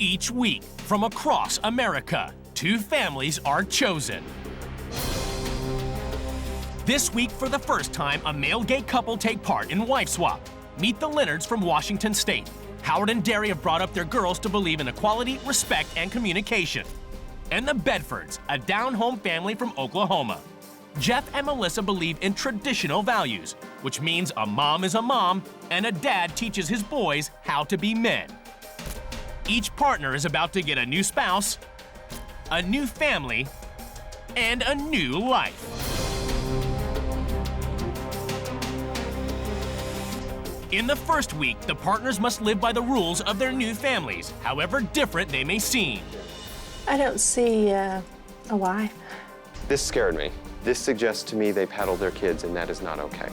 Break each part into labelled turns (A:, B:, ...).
A: Each week, from across America, 2 families are chosen. This week, for the first time, a male gay couple take part in Wife Swap. Meet the Leonards from Washington State. Howard and Derry have brought up their girls to believe in equality, respect, and communication. And the Bedfords, a down-home family from Oklahoma. Jeff and Melissa believe in traditional values, which means a mom is a mom and a dad teaches his boys how to be men. Each partner is about to get a new spouse, a new family, and a new life. In the first week, the partners must live by the rules of their new families, however different they may seem.
B: I don't see a why.
C: This scared me. This suggests to me they paddled their kids, and that is not okay.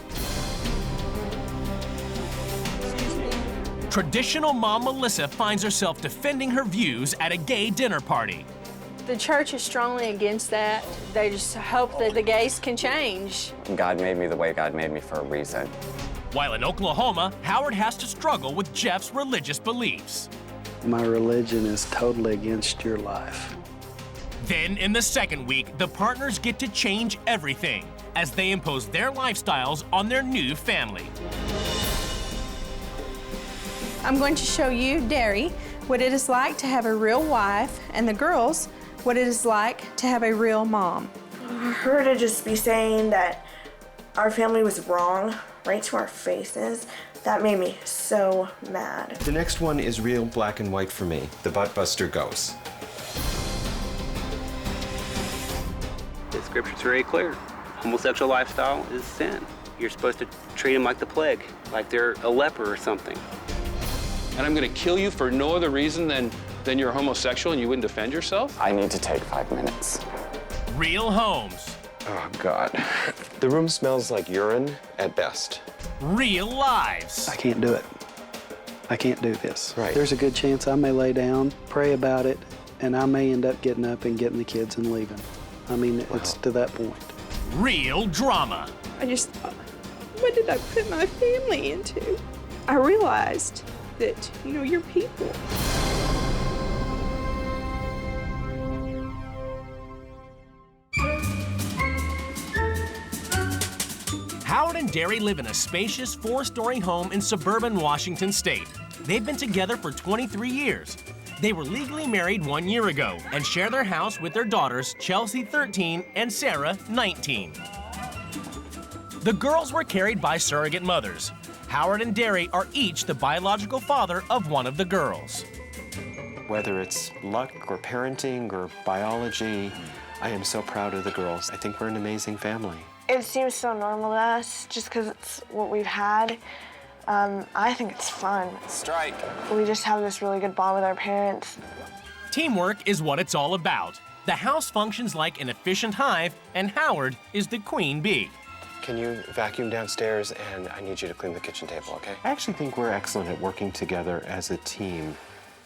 A: Traditional mom Melissa finds herself defending her views at a gay dinner party.
B: The church is strongly against that. They just hope that the gays can change.
D: God made me the way God made me for a reason.
A: While in Oklahoma, Howard has to struggle with Jeff's religious beliefs.
E: My religion is totally against your life.
A: Then, in the second week, the partners get to change everything as they impose their lifestyles on their new family.
B: I'm going to show you, Derry, what it is like to have a real wife, and the girls, what it is like to have a real mom.
F: For her to just be saying that our family was wrong right to our faces, that made me so mad.
C: The next one is real black and white for me. The butt buster goes.
G: The scripture's very clear. Homosexual lifestyle is sin. You're supposed to treat them like the plague, like they're a leper or something.
H: And I'm gonna kill you for no other reason than you're homosexual and you wouldn't defend yourself?
D: I need to take 5 minutes.
A: Real homes.
C: Oh, God. The room smells like urine at best.
A: Real lives.
E: I can't do it. I can't do this.
C: Right.
E: There's a good chance I may lay down, pray about it, and I may end up getting up and getting the kids and leaving. I mean, it's to that point.
A: Real drama.
B: I just thought, what did I put my family into? I realized that, you're people.
A: Howard and Derry live in a spacious 4-story home in suburban Washington State. They've been together for 23 years. They were legally married 1 year ago and share their house with their daughters, Chelsea, 13, and Sarah, 19. The girls were carried by surrogate mothers. Howard and Derry are each the biological father of one of the girls.
C: Whether it's luck or parenting or biology, I am so proud of the girls. I think we're an amazing family.
F: It seems so normal to us just because it's what we've had. I think it's fun.
D: Strike.
F: We just have this really good bond with our parents.
A: Teamwork is what it's all about. The house functions like an efficient hive, and Howard is the queen bee.
C: Can you vacuum downstairs, and I need you to clean the kitchen table, okay? I actually think we're excellent at working together as a team.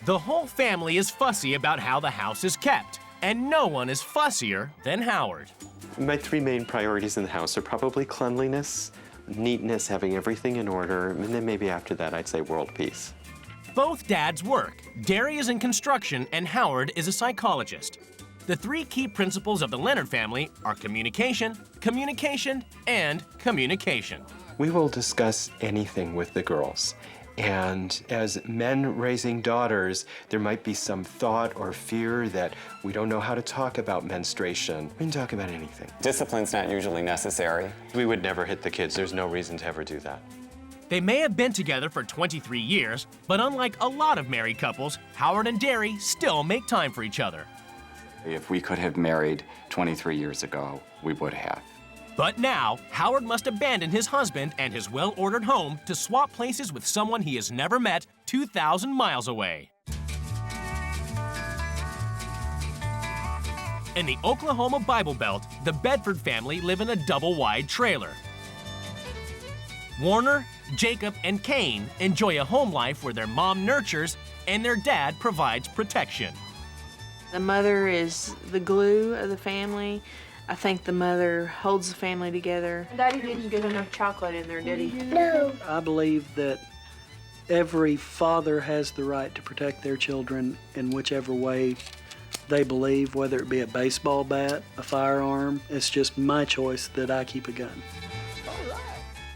A: The whole family is fussy about how the house is kept, and no one is fussier than Howard.
C: My 3 main priorities in the house are probably cleanliness, neatness, having everything in order, and then maybe after that I'd say world peace.
A: Both dads work. Derry is in construction and Howard is a psychologist. The 3 key principles of the Leonard family are communication, communication, and communication.
C: We will discuss anything with the girls. And as men raising daughters, there might be some thought or fear that we don't know how to talk about menstruation. We can talk about anything.
D: Discipline's not usually necessary.
C: We would never hit the kids. There's no reason to ever do that.
A: They may have been together for 23 years, but unlike a lot of married couples, Howard and Derry still make time for each other.
D: If we could have married 23 years ago, we would have.
A: But now, Howard must abandon his husband and his well-ordered home to swap places with someone he has never met 2,000 miles away. In the Oklahoma Bible Belt, the Bedford family live in a double-wide trailer. Warner, Jacob, and Kane enjoy a home life where their mom nurtures and their dad provides protection.
I: The mother is the glue of the family. I think the mother holds the family together.
B: Daddy didn't get enough chocolate in there, did he?
F: No.
E: I believe that Every father has the right to protect their children in whichever way they believe, whether it be a baseball bat, a firearm. It's just my choice that I keep a gun.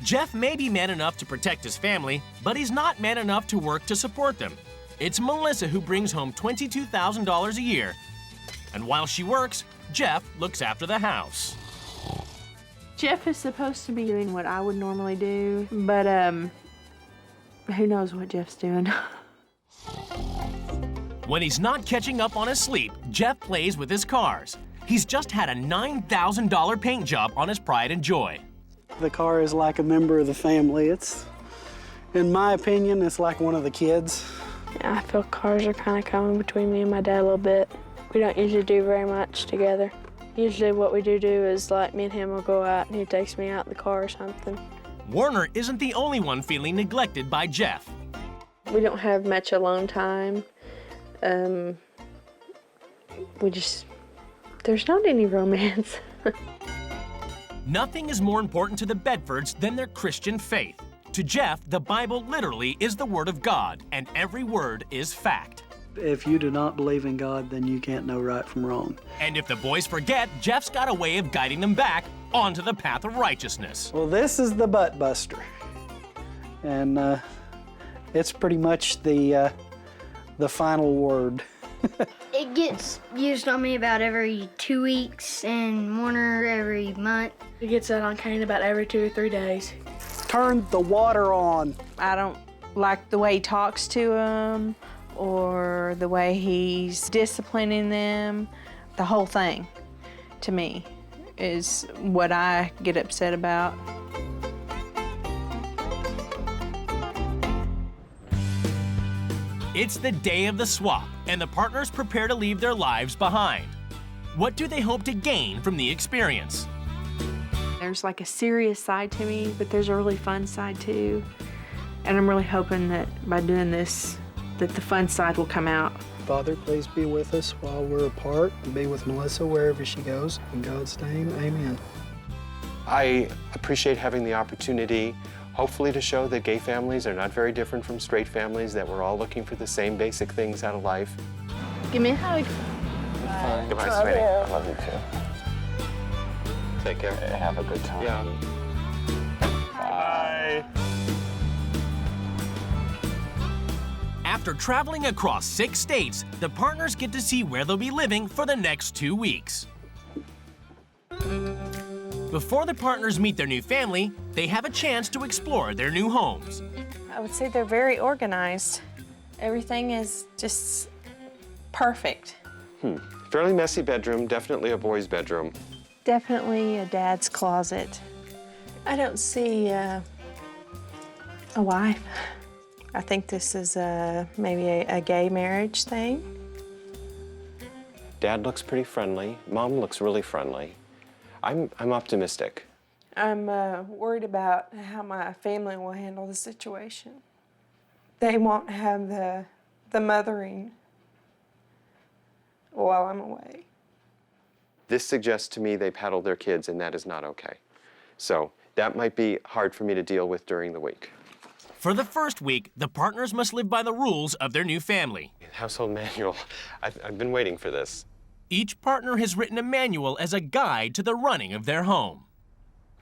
A: Jeff may be man enough to protect his family, but he's not man enough to work to support them. It's Melissa who brings home $22,000 a year. And while she works, Jeff looks after the house.
I: Jeff is supposed to be doing what I would normally do, but who knows what Jeff's doing.
A: When he's not catching up on his sleep, Jeff plays with his cars. He's just had a $9,000 paint job on his Pride and Joy.
E: The car is like a member of the family. It's, in my opinion, it's like one of the kids.
J: Yeah, I feel cars are kind of coming between me and my dad a little bit. We don't usually do very much together. Usually what we do is like me and him will go out and he takes me out in the car or something.
A: Warner isn't the only one feeling neglected by Jeff.
J: We don't have much alone time. There's not any romance.
A: Nothing is more important to the Bedfords than their Christian faith. To Jeff, the Bible literally is the Word of God, and every word is fact.
E: If you do not believe in God, then you can't know right from wrong.
A: And if the boys forget, Jeff's got a way of guiding them back onto the path of righteousness.
E: Well, this is the butt buster. And it's pretty much the final word.
K: It gets used on me about every 2 weeks and Warner every month.
J: He gets that on Kane about every 2 or 3 days.
E: Turn the water on.
B: I don't like the way he talks to them or the way he's disciplining them. The whole thing, to me, is what I get upset about.
A: It's the day of the swap, and the partners prepare to leave their lives behind. What do they hope to gain from the experience?
I: There's like a serious side to me, but there's a really fun side too. And I'm really hoping that by doing this, that the fun side will come out.
E: Father, please be with us while we're apart and be with Melissa wherever she goes. In God's name, amen.
C: I appreciate having the opportunity, hopefully, to show that gay families are not very different from straight families, that we're all looking for the same basic things out of life.
J: Give me a hug.
D: Fine. Goodbye, sweetie. I love you too.
C: Take care.
D: Have a good time.
C: Yeah.
D: Bye.
A: After traveling across 6 states, the partners get to see where they'll be living for the next 2 weeks. Before the partners meet their new family, they have a chance to explore their new homes.
B: I would say they're very organized. Everything is just perfect.
C: Fairly messy bedroom, definitely a boy's bedroom.
B: Definitely a dad's closet. I don't see a wife. I think this is maybe a gay marriage thing.
C: Dad looks pretty friendly. Mom looks really friendly. I'm optimistic.
B: I'm worried about how my family will handle the situation. They won't have the mothering while I'm away.
C: This suggests to me they paddle their kids, and that is not okay. So that might be hard for me to deal with during the week.
A: For the first week, the partners must live by the rules of their new family.
C: Household manual. I've been waiting for this.
A: Each partner has written a manual as a guide to the running of their home.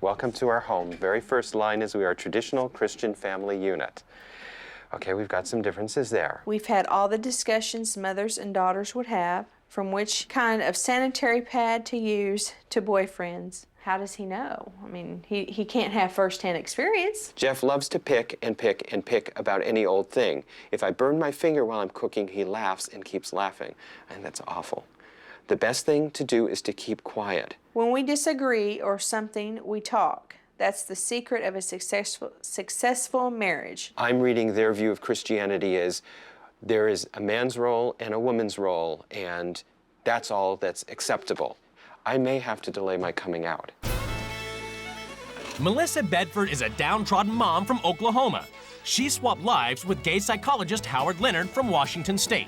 C: Welcome to our home. Very first line is we are a traditional Christian family unit. Okay, we've got some differences there.
B: We've had all the discussions mothers and daughters would have, from which kind of sanitary pad to use to boyfriends. How does he know? I mean, he can't have first-hand experience.
C: Jeff loves to pick and pick and pick about any old thing. If I burn my finger while I'm cooking, he laughs and keeps laughing, and that's awful. The best thing to do is to keep quiet.
B: When we disagree or something, we talk. That's the secret of a successful marriage.
C: I'm reading their view of Christianity as there is a man's role and a woman's role, and that's all that's acceptable. I may have to delay my coming out.
A: Melissa Bedford is a downtrodden mom from Oklahoma. She swapped lives with gay psychologist Howard Leonard from Washington State.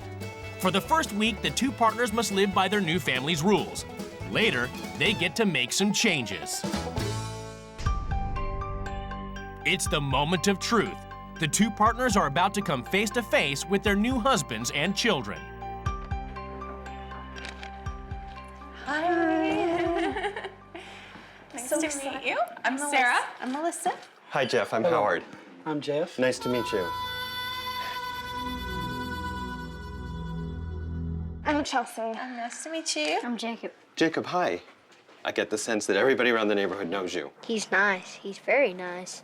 A: For the first week, the two partners must live by their new family's rules. Later, they get to make some changes. It's the moment of truth. The two partners are about to come face to face with their new husbands and children.
L: Hi. Nice to meet you. I'm Sarah.
B: I'm Melissa.
C: Hi, Jeff. I'm Howard.
E: I'm Jeff.
C: Nice to meet you.
F: I'm Chelsea.
L: Nice to meet you.
K: I'm Jacob.
C: Jacob, hi. I get the sense that everybody around the neighborhood knows you.
K: He's nice. He's very nice.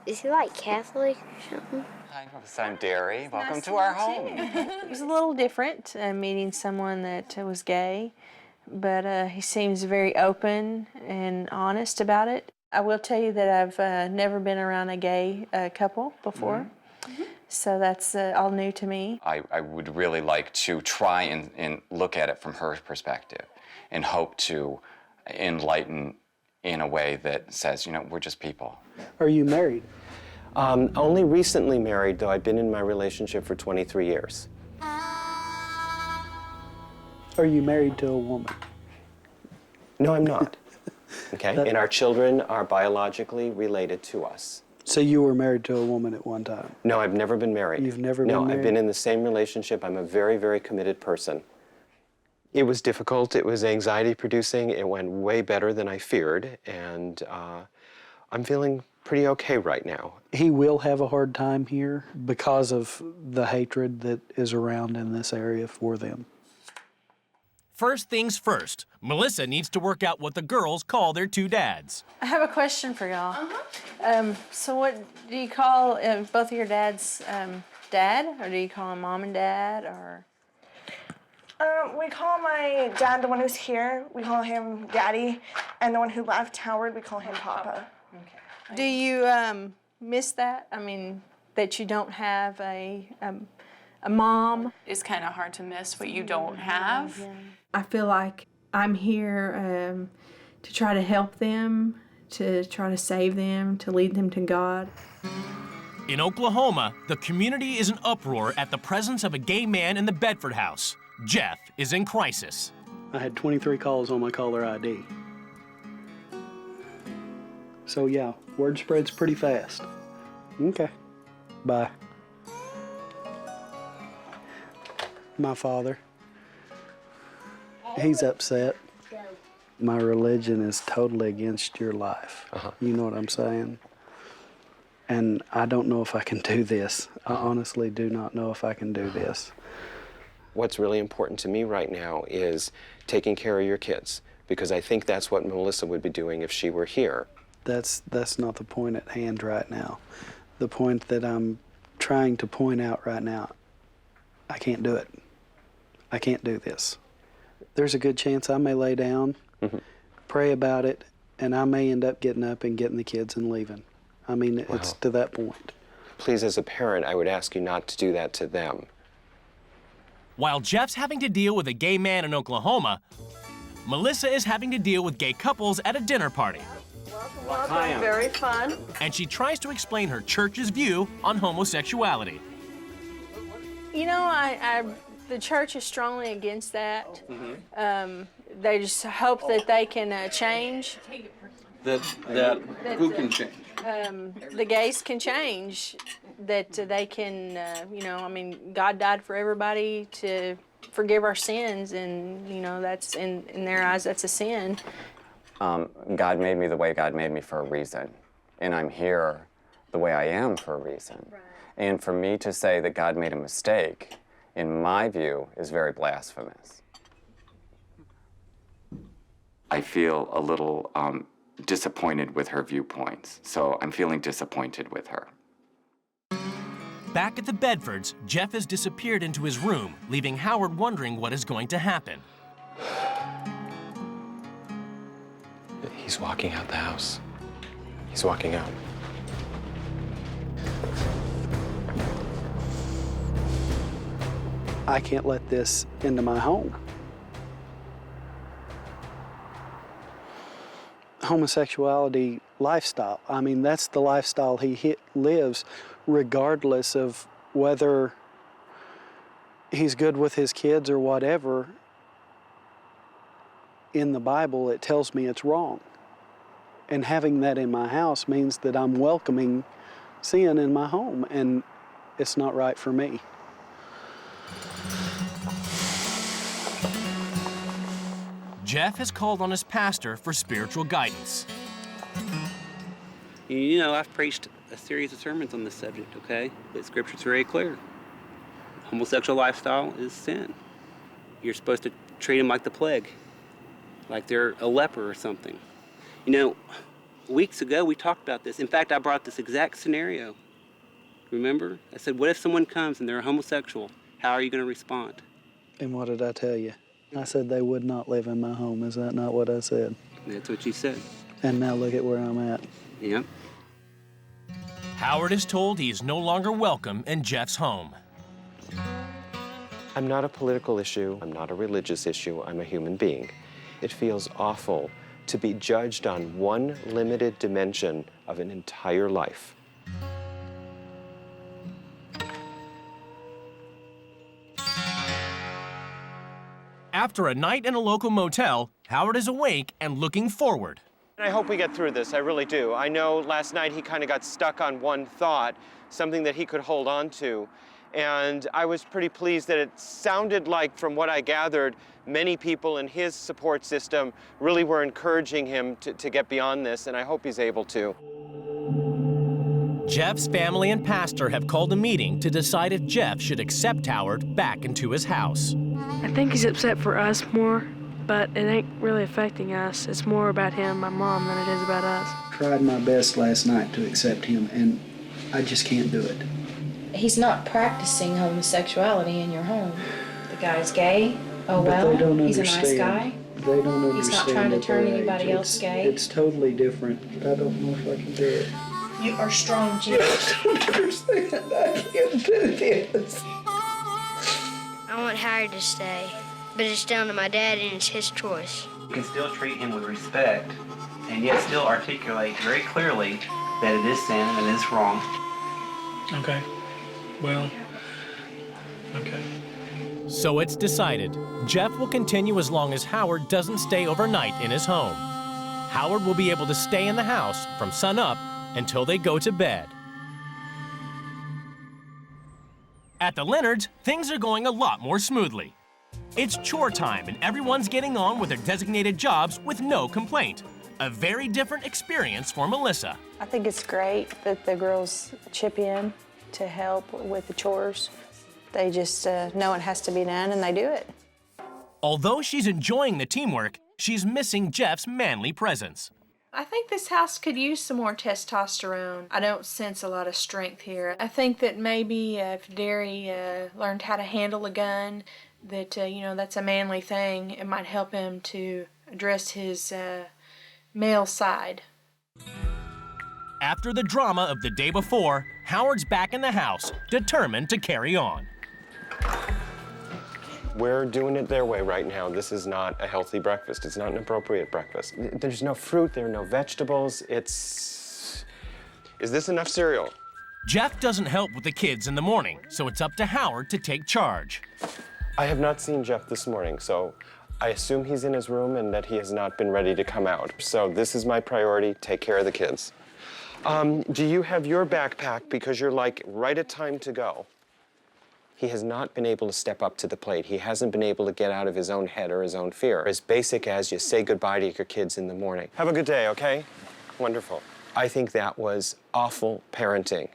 K: Is he like Catholic or something?
D: Hi, Melissa. I'm Derry. Welcome to our home.
B: It was a little different meeting someone that was gay, but he seems very open and honest about it. I will tell you that I've never been around a gay couple before, so that's all new to me.
D: I would really like to try and look at it from her perspective and hope to enlighten in a way that says, you know, we're just people.
E: Are you married?
C: Only recently married, though I've been in my relationship for 23 years.
E: Are you married to a woman?
C: No, I'm not. Okay, and our children are biologically related to us.
E: So you were married to a woman at one time?
C: No, I've never been married.
E: You've never been
C: married? No, I've been in the same relationship. I'm a very, very committed person. It was difficult. It was anxiety-producing. It went way better than I feared, and I'm feeling pretty okay right now.
E: He will have a hard time here because of the hatred that is around in this area for them.
A: First things first, Melissa needs to work out what the girls call their two dads.
B: I have a question for y'all. So what do you call both of your dads dad, or do you call them mom and dad, or?
F: We call my dad, the one who's here, we call him Daddy, and the one who left, Howard, we call him Papa.
B: Okay. Do you miss that? I mean, that you don't have a mom?
L: It's kind of hard to miss what you don't have.
B: Yeah. I feel like I'm here to try to help them, to try to save them, to lead them to God.
A: In Oklahoma, the community is in uproar at the presence of a gay man in the Bedford house. Jeff is in crisis.
E: I had 23 calls on my caller ID. So yeah, word spreads pretty fast. Okay, bye. My father, he's upset. My religion is totally against your life. You know what I'm saying? And I don't know if I can do this. I honestly do not know if I can do this.
C: What's really important to me right now is taking care of your kids, because I think that's what Melissa would be doing if she were here.
E: That's not the point at hand right now. The point that I'm trying to point out right now, I can't do it. I can't do this. There's a good chance I may lay down, pray about it, and I may end up getting up and getting the kids and leaving. I mean, it's to that point.
C: Please, as a parent, I would ask you not to do that to them.
A: While Jeff's having to deal with a gay man in Oklahoma, Melissa is having to deal with gay couples at a dinner party.
B: Welcome. Very fun.
A: And she tries to explain her church's view on homosexuality.
B: You know, the church is strongly against that. They just hope that they can change.
H: That who can change?
B: The gays can change. That they can, you know, I mean, God died for everybody to forgive our sins, and, you know, that's, in their eyes, that's a sin.
D: God made me the way God made me for a reason, and I'm here the way I am for a reason. Right. And for me to say that God made a mistake, in my view, is very blasphemous. I feel a little disappointed with her viewpoints, so I'm feeling disappointed with her.
A: Back at the Bedfords, Jeff has disappeared into his room, leaving Howard wondering what is going to happen.
C: He's walking out the house. He's walking out.
E: I can't let this into my home. Homosexuality lifestyle, I mean, that's the lifestyle he lives, regardless of whether he's good with his kids or whatever. In the Bible, it tells me it's wrong. And having that in my house means that I'm welcoming sin in my home, and it's not right for me.
A: Jeff has called on his pastor for spiritual guidance.
G: You know, I've preached a series of sermons on this subject, okay? But Scripture's very clear. Homosexual lifestyle is sin. You're supposed to treat them like the plague, like they're a leper or something. You know, weeks ago we talked about this. In fact, I brought this exact scenario. Remember? I said, what if someone comes and they're a homosexual? How are you going to respond?
E: And what did I tell you? I said they would not live in my home. Is that not what I said?
G: That's what you said.
E: And now look at where I'm at.
G: Yep.
A: Howard is told he is no longer welcome in Jeff's home.
C: I'm not a political issue. I'm not a religious issue. I'm a human being. It feels awful to be judged on one limited dimension of an entire life.
A: After a night in a local motel, Howard is awake and looking forward.
C: I hope we get through this, I really do. I know last night he kind of got stuck on one thought, something that he could hold on to. And I was pretty pleased that it sounded like, from what I gathered, many people in his support system really were encouraging him to get beyond this, and I hope he's able to.
A: Jeff's family and pastor have called a meeting to decide if Jeff should accept Howard back into his house.
J: I think he's upset for us more, but it ain't really affecting us. It's more about him, my mom, than it is about us.
E: Tried my best last night to accept him, and I just can't do it.
M: He's not practicing homosexuality in your home. The guy's gay. Oh,
E: But
M: well,
E: they don't
M: he's a
E: understand.
M: nice guy.
E: They don't understand.
M: He's not trying to
E: at
M: turn
E: their
M: anybody
E: age.
M: else gay.
E: It's totally different. I don't know if I can do it.
M: You are strong, Jesus.
E: I don't understand. I can't do this.
K: I want Howard to stay, but it's down to my dad and it's his choice.
G: You can still treat him with respect and yet still articulate very clearly that it is sin and it is wrong.
N: Okay. Well, okay.
A: So it's decided. Jeff will continue as long as Howard doesn't stay overnight in his home. Howard will be able to stay in the house from sunup until they go to bed. At the Leonards, things are going a lot more smoothly. It's chore time and everyone's getting on with their designated jobs with no complaint. A very different experience for Melissa.
B: I think it's great that the girls chip in to help with the chores. They just know it has to be done and they do it.
A: Although she's enjoying the teamwork, she's missing Jeff's manly presence.
I: I think this house could use some more testosterone. I don't sense a lot of strength here. I think that maybe if Derry learned how to handle a gun, that, that's a manly thing. It might help him to address his male side.
A: After the drama of the day before, Howard's back in the house, determined to carry on.
C: We're doing it their way right now. This is not a healthy breakfast. It's not an appropriate breakfast. There's no fruit, there are no vegetables. Is this enough cereal?
A: Jeff doesn't help with the kids in the morning, so it's up to Howard to take charge.
C: I have not seen Jeff this morning, so I assume he's in his room and that he has not been ready to come out. So this is my priority, take care of the kids. Do you have your backpack because you're like right at time to go? He has not been able to step up to the plate. He hasn't been able to get out of his own head or his own fear. As basic as you say goodbye to your kids in the morning. Have a good day, okay? Wonderful. I think that was awful parenting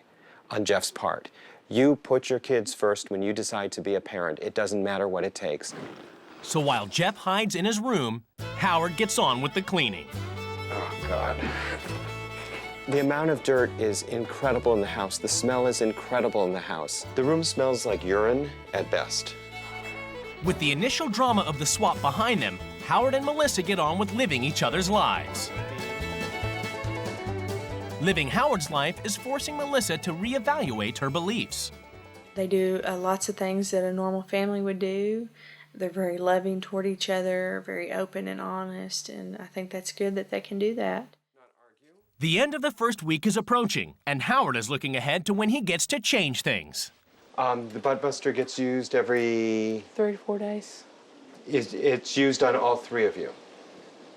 C: on Jeff's part. You put your kids first when you decide to be a parent. It doesn't matter what it takes.
A: So while Jeff hides in his room, Howard gets on with the cleaning.
C: Oh, God. The amount of dirt is incredible in the house. The smell is incredible in the house. The room smells like urine at best.
A: With the initial drama of the swap behind them, Howard and Melissa get on with living each other's lives. Living Howard's life is forcing Melissa to reevaluate her beliefs.
B: They do lots of things that a normal family would do. They're very loving toward each other, very open and honest, and I think that's good that they can do that.
A: The end of the first week is approaching, and Howard is looking ahead to when he gets to change things.
C: The butt buster gets used every...
J: 3 to 4 days.
C: It's used on all three of you.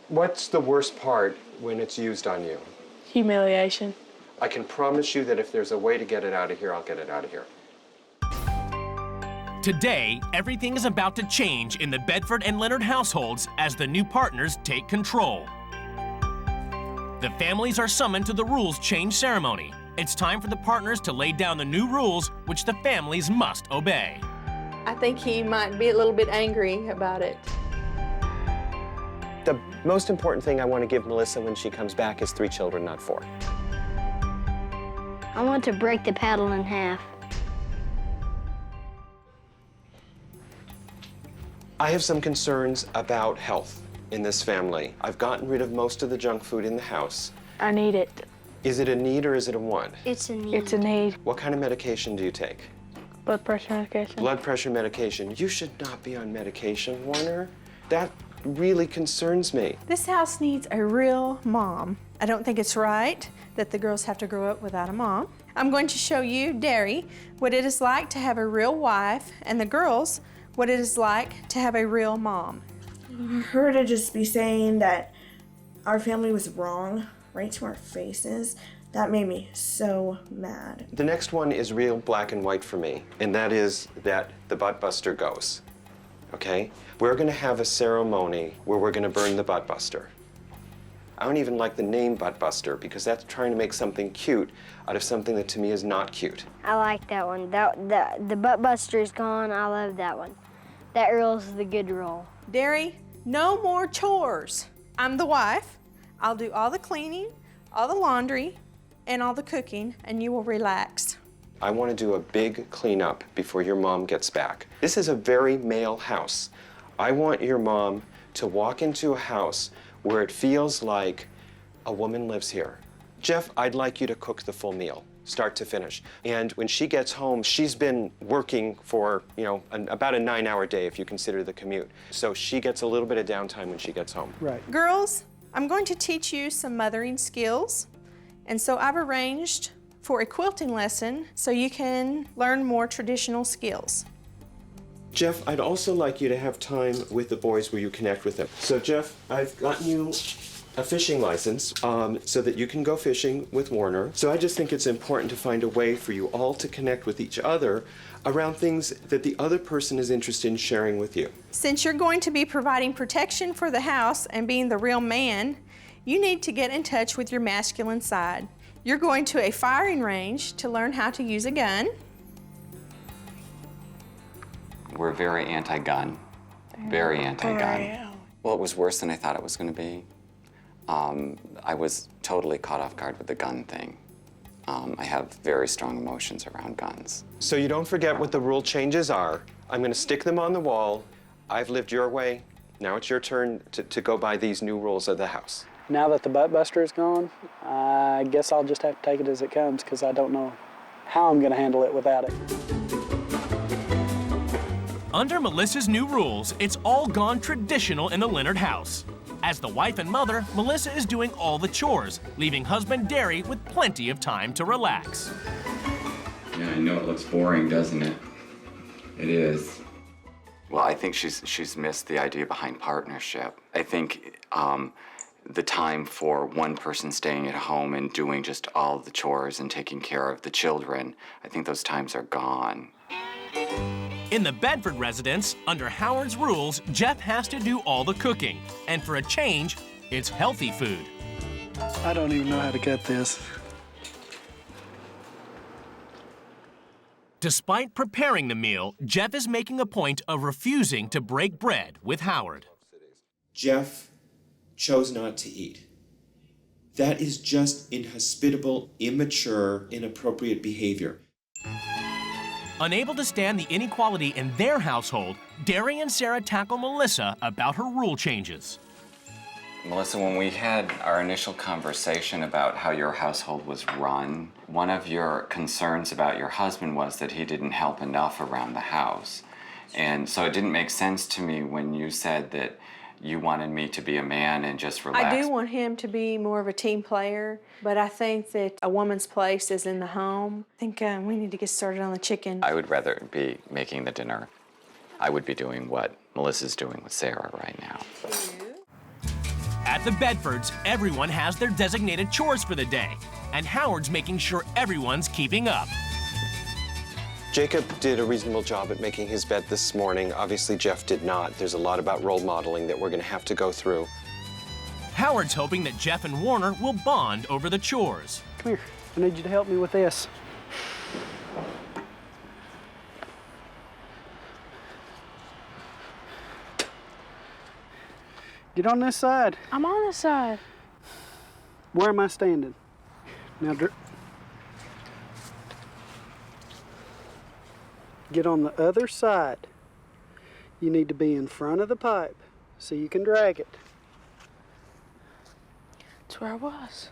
C: What's the worst part when it's used on you?
J: Humiliation.
C: I can promise you that if there's a way to get it out of here, I'll get it out of here.
A: Today, everything is about to change in the Bedford and Leonard households as the new partners take control. The families are summoned to the rules change ceremony. It's time for the partners to lay down the new rules, which the families must obey.
B: I think he might be a little bit angry about it.
C: The most important thing I want to give Melissa when she comes back is 3 children, not 4.
K: I want to break the paddle in half.
C: I have some concerns about health in this family. I've gotten rid of most of the junk food in the house.
J: I need it.
C: Is it a need or is it a want?
K: It's a need.
J: It's a need.
C: What kind of medication do you take?
J: Blood pressure medication.
C: Blood pressure medication. You should not be on medication, Warner. That really concerns me.
B: This house needs a real mom. I don't think it's right that the girls have to grow up without a mom. I'm going to show you, Derry, what it is like to have a real wife, and the girls, what it is like to have a real mom.
F: Her to just be saying that our family was wrong right to our faces, that made me so mad.
C: The next one is real black and white for me, and that is that the butt buster goes, okay? We're gonna have a ceremony where we're gonna burn the butt buster. I don't even like the name butt buster because that's trying to make something cute out of something that to me is not cute.
K: I like that one. The butt buster's gone. I love that one. That roll's the good roll.
B: Derry, no more chores. I'm the wife. I'll do all the cleaning, all the laundry, and all the cooking, and you will relax.
C: I want to do a big cleanup before your mom gets back. This is a very male house. I want your mom to walk into a house where it feels like a woman lives here. Jeff, I'd like you to cook the full meal, start to finish. And when she gets home, she's been working for, about a 9-hour day if you consider the commute. So she gets a little bit of downtime when she gets home.
E: Right.
B: Girls, I'm going to teach you some mothering skills. And so I've arranged for a quilting lesson so you can learn more traditional skills.
C: Jeff, I'd also like you to have time with the boys where you connect with them. So Jeff, I've gotten you a fishing license so that you can go fishing with Warner. So I just think it's important to find a way for you all to connect with each other around things that the other person is interested in sharing with you.
B: Since you're going to be providing protection for the house and being the real man, you need to get in touch with your masculine side. You're going to a firing range to learn how to use a gun.
D: We're very anti-gun, very anti-gun.
J: yeah.
D: Well, it was worse than I thought it was going to be. I was totally caught off guard with the gun thing. I have very strong emotions around guns.
C: So you don't forget what the rule changes are. I'm going to stick them on the wall. I've lived your way. Now it's your turn to go by these new rules of the house.
E: Now that the butt buster is gone, I guess I'll just have to take it as it comes because I don't know how I'm going to handle it without it.
A: Under Melissa's new rules, it's all gone traditional in the Leonard house. As the wife and mother, Melissa is doing all the chores, leaving husband Derry with plenty of time to relax.
D: Yeah, I know it looks boring, doesn't it? It is. Well, I think she's missed the idea behind partnership. I think the time for one person staying at home and doing just all the chores and taking care of the children, I think those times are gone.
A: In the Bedford residence, under Howard's rules, Jeff has to do all the cooking. And for a change, it's healthy food.
E: I don't even know how to cut this.
A: Despite preparing the meal, Jeff is making a point of refusing to break bread with Howard.
C: Jeff chose not to eat. That is just inhospitable, immature, inappropriate behavior.
A: Unable to stand the inequality in their household, Derry and Sarah tackle Melissa about her rule changes.
D: Melissa, when we had our initial conversation about how your household was run, one of your concerns about your husband was that he didn't help enough around the house. And so it didn't make sense to me when you said that you wanted me to be a man and just relax.
B: I do want him to be more of a team player, but I think that a woman's place is in the home. I think we need to get started on the chicken.
D: I would rather be making the dinner. I would be doing what Melissa's doing with Sarah right now.
A: At the Bedfords, everyone has their designated chores for the day. and Howard's making sure everyone's keeping up.
C: Jacob did a reasonable job at making his bed this morning. Obviously, Jeff did not. There's a lot about role modeling that we're going to have to go through.
A: Howard's hoping that Jeff and Warner will bond over the chores.
E: Come here. I need you to help me with this. Get on this side.
J: I'm on this side.
E: Where am I standing? Now, get on the other side. You need to be in front of the pipe so you can drag it.
J: That's where I was.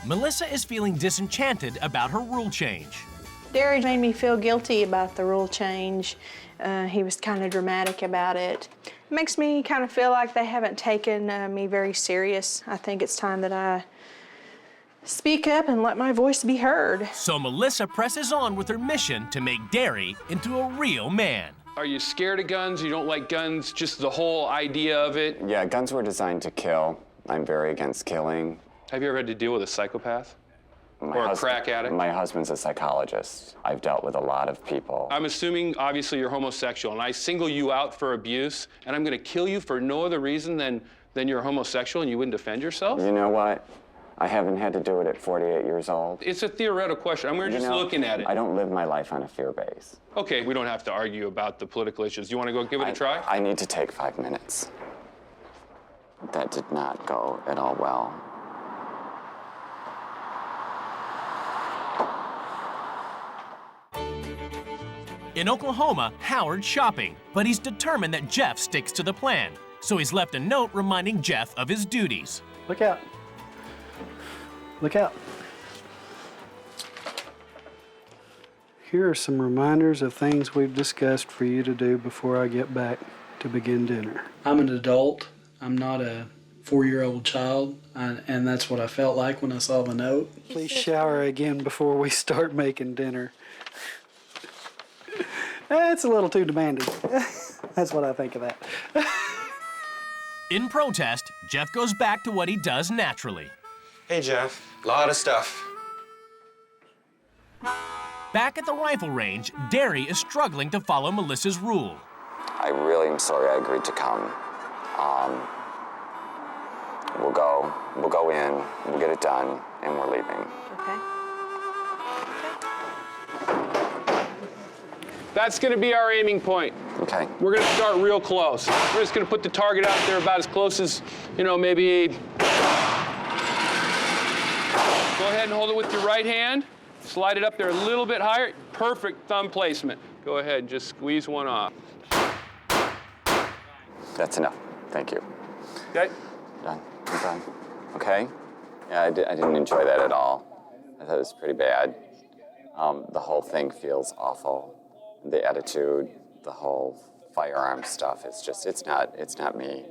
A: Melissa is feeling disenchanted about her rule change.
B: Derry made me feel guilty about the rule change. He was kind of dramatic about it. It makes me kind of feel like they haven't taken me very serious. I think it's time that I speak up and let my voice be heard.
A: So Melissa presses on with her mission to make Derry into a real man.
H: Are you scared of guns? You don't like guns? Just the whole idea of it?
D: Yeah, guns were designed to kill. I'm very against killing.
H: Have you ever had to deal with a psychopath? Or a crack addict?
D: My husband's a psychologist. I've dealt with a lot of people.
H: I'm assuming, obviously, you're homosexual, and I single you out for abuse, and I'm gonna kill you for no other reason than you're homosexual and you wouldn't defend yourself?
D: You know what? I haven't had to do it at 48 years old.
H: It's a theoretical question. We're just looking at it.
D: I don't live my life on a fear base.
H: Okay, we don't have to argue about the political issues. You wanna go give it a try?
D: I need to take 5 minutes. That did not go at all well.
A: In Oklahoma, Howard's shopping, but he's determined that Jeff sticks to the plan. So he's left a note reminding Jeff of his duties.
E: Look out. Look out. Here are some reminders of things we've discussed for you to do before I get back to begin dinner. I'm an adult. I'm not a 4-year-old child, and that's what I felt like when I saw the note. Please shower again before we start making dinner. It's a little too demanding. That's what I think of that.
A: In protest, Jeff goes back to what he does naturally.
C: Hey, Jeff. Lot of stuff.
A: Back at the rifle range, Derry is struggling to follow Melissa's rule.
D: I really am sorry I agreed to come. We'll go in, we'll get it done, and we're leaving.
B: Okay.
H: That's gonna be our aiming point.
D: Okay.
H: We're gonna start real close. We're just gonna put the target out there about as close as, maybe. Go ahead and hold it with your right hand. Slide it up there a little bit higher. Perfect thumb placement. Go ahead and just squeeze one off.
D: That's enough. Thank you.
H: Okay?
D: Done. I'm done. Okay? Yeah, I didn't enjoy that at all. I thought it was pretty bad. The whole thing feels awful. The attitude, the whole firearm stuff, it's not me.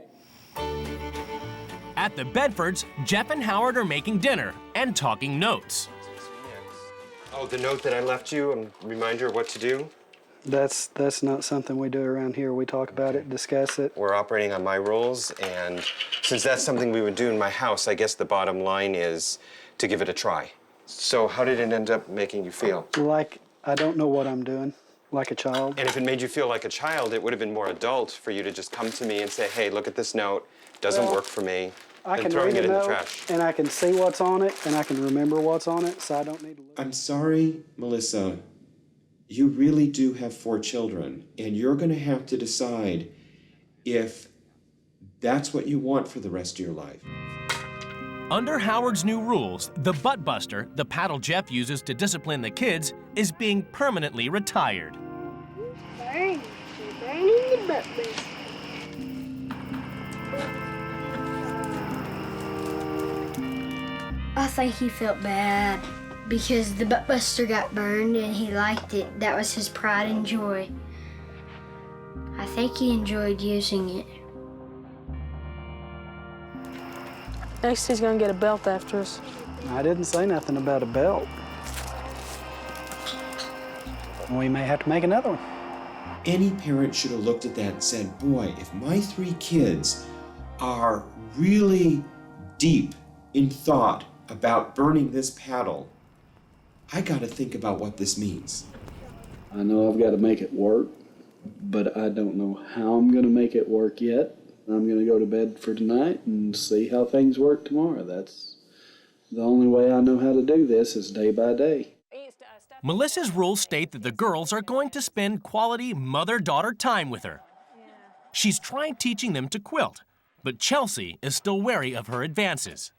A: At the Bedfords, Jeff and Howard are making dinner and talking notes.
C: Oh, the note that I left you, a reminder of what to do?
E: That's not something we do around here. We talk about it, discuss it.
C: We're operating on my rules, and since that's something we would do in my house, I guess the bottom line is to give it a try. So how did it end up making you feel?
E: Like I don't know what I'm doing, like a child.
C: And if it made you feel like a child, it would have been more adult for you to just come to me and say, hey, look at this note, doesn't work for me,
E: I
C: and throwing
E: read
C: it in the
E: note,
C: trash.
E: and I can see what's on it, and I can remember what's on it, so I don't need to look.
O: I'm sorry, Melissa. You really do have 4 children, and you're going to have to decide if that's what you want for the rest of your life.
A: Under Howard's new rules, the butt buster, the paddle Jeff uses to discipline the kids, is being permanently retired.
K: Burning the butt buster. I think he felt bad because the butt buster got burned and he liked it. That was his pride and joy. I think he enjoyed using it.
J: Next, he's gonna get a belt after us.
E: I didn't say nothing about a belt. We may have to make another one.
O: Any parent should have looked at that and said, boy, if my 3 kids are really deep in thought about burning this paddle, I gotta think about what this means.
E: I know I've got to make it work, but I don't know how I'm going to make it work yet. I'm going to go to bed for tonight and see how things work tomorrow. That's the only way I know how to do this, is day by day.
A: Melissa's rules state that the girls are going to spend quality mother-daughter time with her. She's trying teaching them to quilt, but Chelsea is still wary of her advances.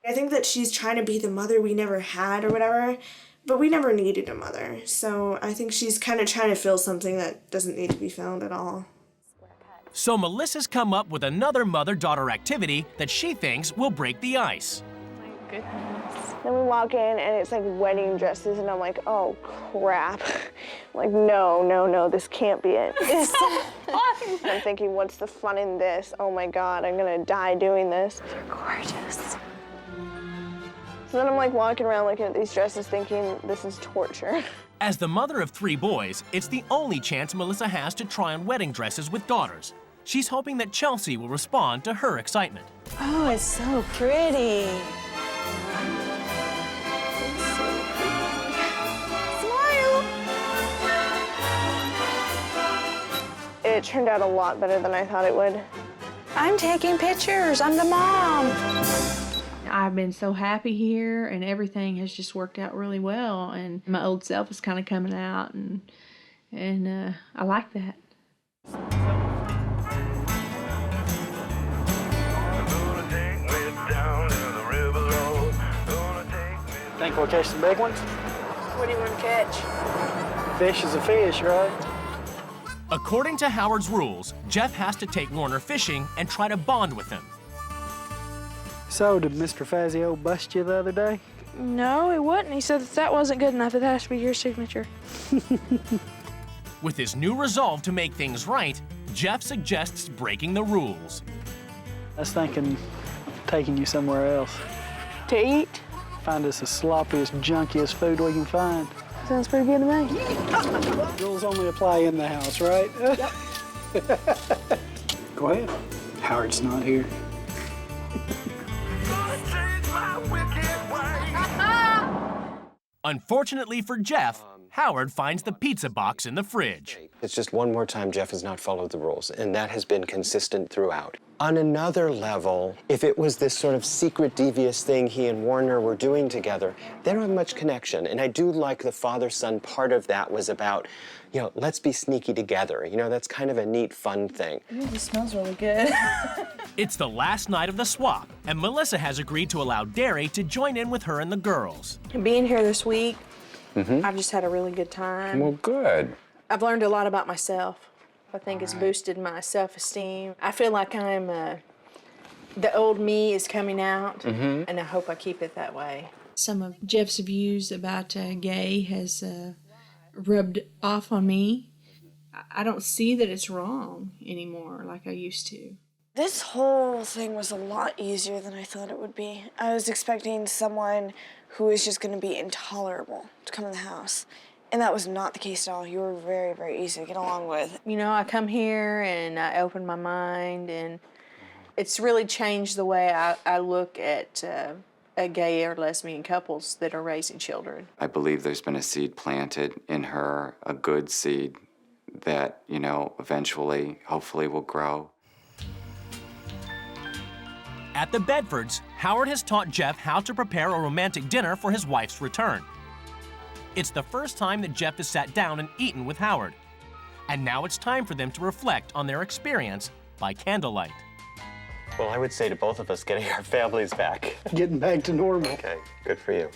F: I think that she's trying to be the mother we never had or whatever, but we never needed a mother. So I think she's kind of trying to fill something that doesn't need to be filled at all.
A: So Melissa's come up with another mother-daughter activity that she thinks will break the ice.
L: My goodness.
P: Then we walk in and it's like wedding dresses and I'm like, oh crap. Like, no, this can't be it. It's so fun. I'm thinking, what's the fun in this? Oh my God, I'm gonna die doing this.
L: They're gorgeous.
P: So then I'm like walking around looking at these dresses thinking this is torture.
A: As the mother of 3 boys, it's the only chance Melissa has to try on wedding dresses with daughters. She's hoping that Chelsea will respond to her excitement.
B: Oh, it's so pretty.
P: Smile! It turned out a lot better than I thought it would.
B: I'm taking pictures. I'm the mom.
I: I've been so happy here, and everything has just worked out really well, and my old self is kind of coming out, and I like that.
E: Think we'll catch the big ones?
B: What do you want to catch?
E: Fish is a fish, right?
A: According to Howard's rules, Jeff has to take Warner fishing and try to bond with him.
E: So, did Mr. Fazio bust you the other day?
J: No, it wouldn't. He said that wasn't good enough. It has to be your signature.
A: With his new resolve to make things right, Jeff suggests breaking the rules.
E: I was thinking of taking you somewhere else.
J: To eat?
E: Find us the sloppiest, junkiest food we can find.
J: Sounds pretty good to me.
E: Rules only apply in the house, right?
J: Yep.
E: Go ahead. Howard's not here.
A: Unfortunately for Jeff, Howard finds the pizza box in the fridge.
C: It's just one more time Jeff has not followed the rules, and that has been consistent throughout. On another level, if it was this sort of secret, devious thing he and Warner were doing together, they don't have much connection. And I do like the father-son part of that was about, you know, let's be sneaky together. You know, that's kind of a neat, fun thing.
B: Ooh, this smells really good.
A: It's the last night of the swap, and Melissa has agreed to allow Derry to join in with her and the girls.
B: Being here this week, I've just had a really good time.
D: Well, good.
B: I've learned a lot about myself. I think it's boosted my self-esteem. I feel like I'm, the old me is coming out, and I hope I keep it that way.
I: Some of Jeff's views about gay has rubbed off on me. I don't see that it's wrong anymore like I used to.
P: This whole thing was a lot easier than I thought it would be. I was expecting someone who was just going to be intolerable to come in the house. And that was not the case at all. You were very, very easy to get along with.
B: You know, I come here and I open my mind, and it's really changed the way I look at gay or lesbian couples that are raising children.
D: I believe there's been a seed planted in her, a good seed that, you know, eventually, hopefully will grow.
A: At the Bedfords, Howard has taught Jeff how to prepare a romantic dinner for his wife's return. It's the first time that Jeff has sat down and eaten with Howard. And now it's time for them to reflect on their experience by candlelight.
C: Well, I would say to both of us, getting our families back.
E: Getting back to normal.
C: Okay, good for you.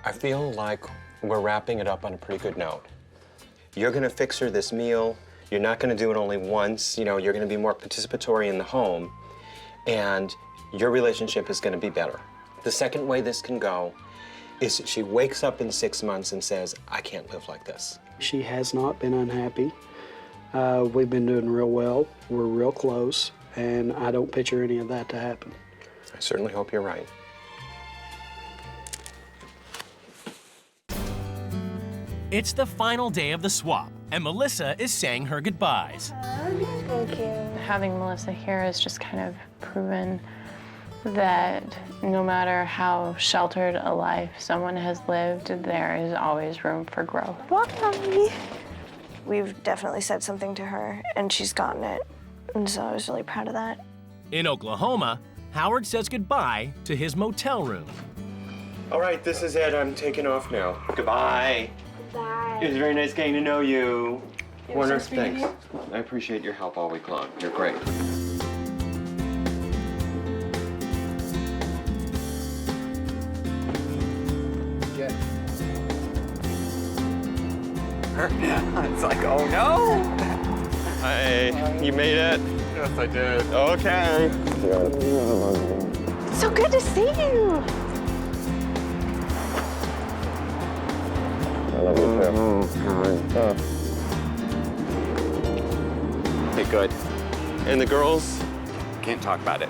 C: I feel like we're wrapping it up on a pretty good note. You're gonna fix her this meal. You're not gonna do it only once. You know, you're gonna be more participatory in the home, and your relationship is gonna be better. The second way this can go is she wakes up in 6 months and says, I can't live like this.
E: She has not been unhappy. We've been doing real well. We're real close, and I don't picture any of that to happen.
C: I certainly hope you're right.
A: It's the final day of the swap, and Melissa is saying her goodbyes.
J: Thank you. Having Melissa here has just kind of proven that no matter how sheltered a life someone has lived, there is always room for growth.
P: Bye. We've definitely said something to her, and she's gotten it. And so I was really proud of that.
A: In Oklahoma, Howard says goodbye to his motel room.
C: All right, this is it. I'm taking off now. Goodbye.
K: Bye.
C: It was very nice getting to know you.
K: It was
C: Warner,
K: nice meeting
C: thanks. I appreciate your help all week long. You're great.
D: It's like, oh no!
C: Hi, you made it?
D: Yes, I did.
C: Okay.
P: So good to see you.
D: I love you too.
C: Okay, good. And the girls?
D: Can't talk about it.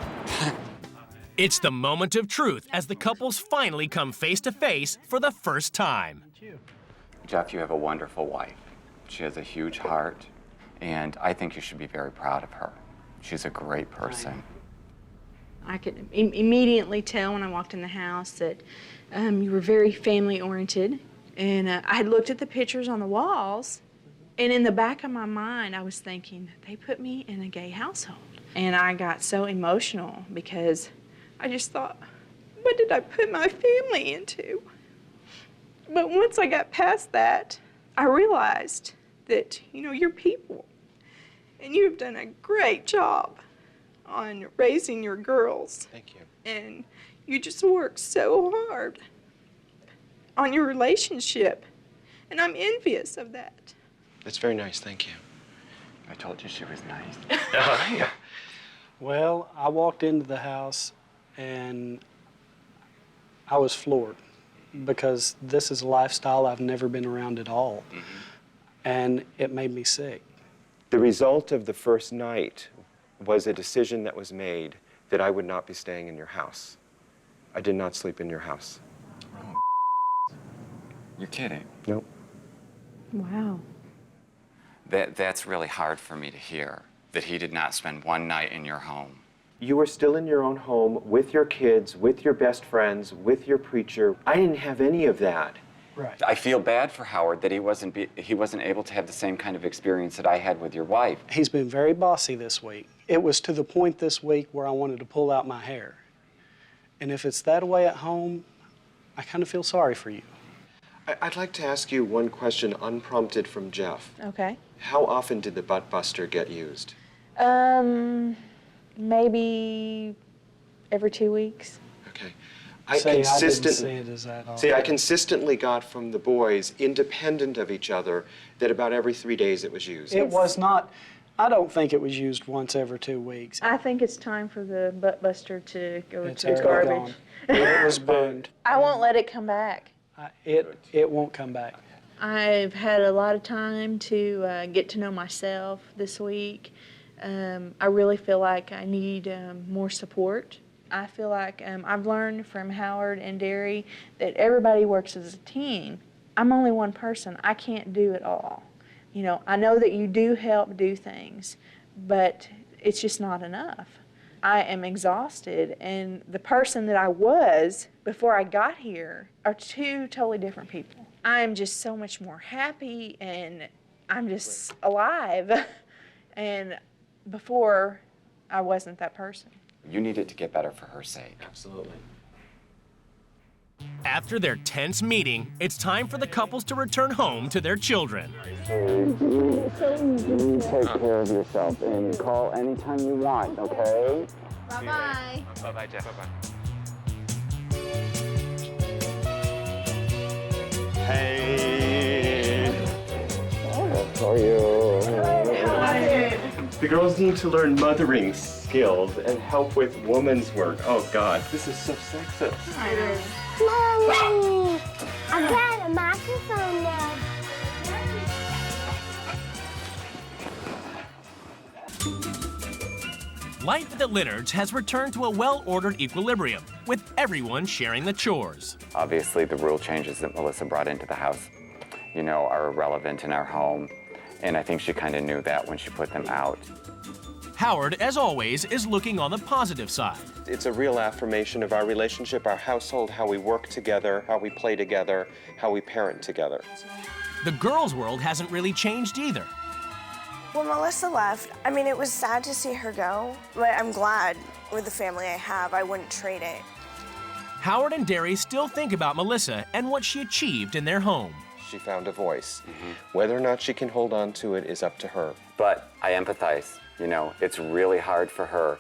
A: It's the moment of truth as the couples finally come face to face for the first time.
D: Jeff, you have a wonderful wife. She has a huge heart, and I think you should be very proud of her. She's a great person.
B: I could immediately tell when I walked in the house that you were very family-oriented. And I had looked at the pictures on the walls, and in the back of my mind, I was thinking, they put me in a gay household. And I got so emotional because I just thought, what did I put my family into? But once I got past that, I realized that, you're people. And you've done a great job on raising your girls.
C: Thank you.
B: And you just work so hard on your relationship. And I'm envious of that.
C: That's very nice, thank you.
D: I told you she was nice.
C: Yeah.
E: Well, I walked into the house and I was floored because this is a lifestyle I've never been around at all. And it made me sick.
C: The result of the first night was a decision that was made that I would not be staying in your house. I did not sleep in your house.
D: You're kidding.
C: Nope.
B: Wow.
D: That's really hard for me to hear, that he did not spend one night in your home.
C: You were still in your own home with your kids, with your best friends, with your preacher. I didn't have any of that.
E: Right.
D: I feel bad for Howard that he wasn't able to have the same kind of experience that I had with your wife.
E: He's been very bossy this week. It was to the point this week where I wanted to pull out my hair. And if it's that way at home, I kind of feel sorry for you.
C: I'd like to ask you one question unprompted from Jeff.
B: Okay.
C: How often did the butt buster get used?
B: Maybe every 2 weeks.
C: Okay.
E: I didn't see it as that often.
C: See, I consistently got from the boys, independent of each other, that about every 3 days it was used.
E: It was not, I don't think it was used once every 2 weeks.
B: I think it's time for the butt buster to go
E: It's
B: to
E: already
B: garbage.
E: gone. It was burned.
B: I won't let it come back.
E: It won't come back.
B: I've had a lot of time to get to know myself this week. I really feel like I need more support. I feel like I've learned from Howard and Derry that everybody works as a team. I'm only one person. I can't do it all. I know that you do help do things, but it's just not enough. I am exhausted, and the person that I was before I got here are two totally different people. I'm just so much more happy, and I'm just alive. And before, I wasn't that person.
D: You need it to get better for her sake.
C: Absolutely.
A: After their tense meeting, it's time for the couples to return home to their children.
D: You take care of yourself and call anytime you want, okay?
K: Bye-bye.
D: Bye-bye, Jeff. Bye-bye.
C: Hey.
D: How are you?
C: The girls need to learn mothering skills and help with woman's work. Oh, God, this is so sexist.
K: Mommy, I got a microphone now.
A: Life at the Leonards has returned to a well-ordered equilibrium, with everyone sharing the chores.
D: Obviously, the rule changes that Melissa brought into the house, are irrelevant in our home. And I think she kind of knew that when she put them out.
A: Howard, as always, is looking on the positive side.
C: It's a real affirmation of our relationship, our household, how we work together, how we play together, how we parent together.
A: The girls' world hasn't really changed either.
F: When Melissa left, I mean, it was sad to see her go, but I'm glad with the family I have, I wouldn't trade it.
A: Howard and Derry still think about Melissa and what she achieved in their home.
C: She found a voice. Whether or not she can hold on to it is up to her.
D: But I empathize. You know, it's really hard for her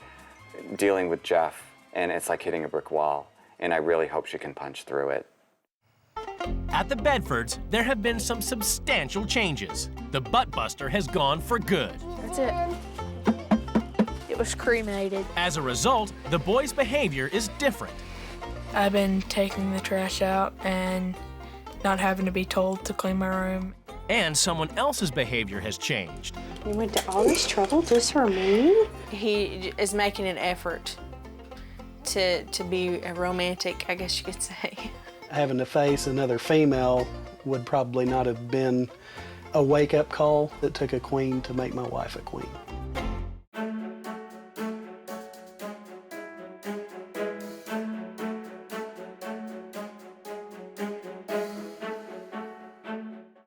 D: dealing with Jeff, and it's like hitting a brick wall. And I really hope she can punch through it.
A: At the Bedfords, there have been some substantial changes. The butt buster has gone for good.
I: That's it. It was cremated.
A: As a result, the boy's behavior is different.
Q: I've been taking the trash out and not having to be told to clean my room.
A: And someone else's behavior has changed.
B: You went to all this trouble just for me? He is making an effort to be a romantic, I guess you could say.
E: Having to face another female would probably not have been a wake-up call. It took a queen to make my wife a queen.